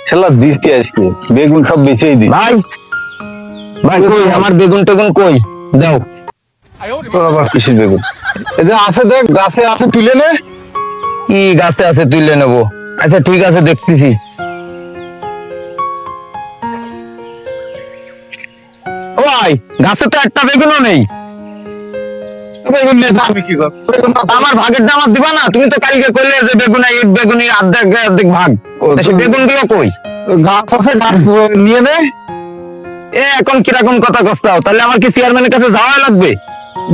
শালা দিতে আজকে বেগুন সব বেচেই দি। ভাই ভাই কই আমার বেগুন টেগুন কই দাও। তোর আবার কিসের বেগুন? এই যে আছে দেখ, গাছে আছে, তুলে নে। কি গাছে আছে তুলে নেবো? আচ্ছা ঠিক আছে দেখতেছি। ও ভাই গাছে তো একটা বেগুনও নেই। বেগুন নিয়ে আমি কি করব? আমার ভাগেরটা আমার দিবা না? তুমি তো কালকে কইলে যে বেগুন ইট বেগুনি অর্ধেক অর্ধেক ভাগ। সে বেগুন গুলো কই? গাছ আছে, গাছ নিয়ে নে। এ এখন কিরকম কথা কস্তাও? তাহলে আমার কি চেয়ারম্যানের কাছে যাওয়া লাগবে?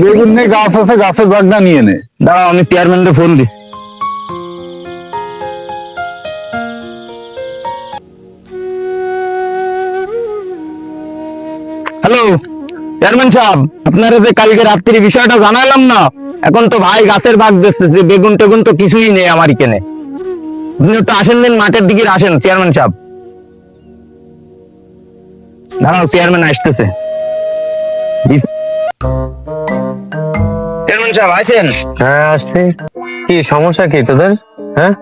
বেগুন নে, গাছ আছে, গাছের বাগনা নিয়ে নে। দাঁড়াও আমি চেয়ারম্যানকে ফোন দিই। হ্যালো চেয়ারম্যান সাহেব, আপনারা যে কালকে রাত্রি বিষয়টা জানালাম না, এখন তো ভাই গাছের ভাগ দেখতেছে, বেগুন টেগুন তো কিছুই নেই আমার এখানে। আপনি তো আসেন দিন মাঠের দিকে আসেন চেয়ারম্যান সাহেব। দাঁড়াও চেয়ারম্যান আসতেছে। চেয়ারম্যান সাহেব আছেন? হ্যাঁ আসছি। কি সমস্যা কি তোদের? হ্যাঁ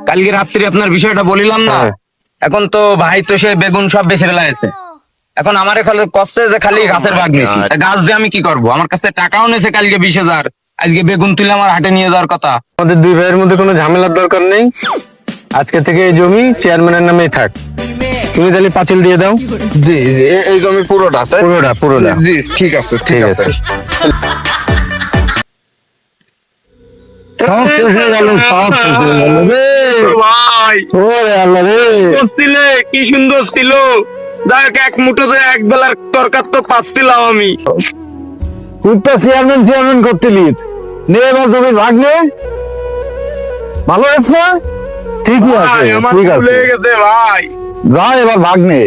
কালকে রাত্রি আপনার বিষয়টা বলিলাম না, হ্যাঁ। এখন তো ভাই তো সে বেগুন সব বেঁচে ফেলাইছে। এখন আমার কষ্ট যে খালি গাছের ভাগ নিয়েছি, তা গাছ দিয়ে আমি কি করবো? আমার কাছে টাকাও নেছে কালকে 20,000, আজকে বেগুন তুলে আমার হাটে নিয়ে যাওয়ার কথা। আমাদের দুই ভাইয়ের মধ্যে কোনো ঝামেলার দরকার নেই। আজকে থেকে এই জমি চেয়ারম্যানের নামেই থাক। তুমি তাহলে পাঁচিল দিয়ে দাও। জি জি, এই জমি পুরোটা তাই? পুরোটা। জি ঠিক আছে ঠিক আছে। সব শেষ হয়ে গেল, সব শেষ হয়ে গেল রে। ভাই ওরে আল্লাহ রে। করছিলে কি সুন্দর ছিল, যাক এক মুঠোতে এক বেলার তরকার তো পাচ্ছিলাম আমি। তুই তো চেয়ারম্যান করতেলি, নে এবার জমির ভাগ নে। ভালো আছে না? ঠিকই আছে, ভাই, আমার ঠিক ভুলে আছে। গেছে ভাই। যা এবার ভাগ নে।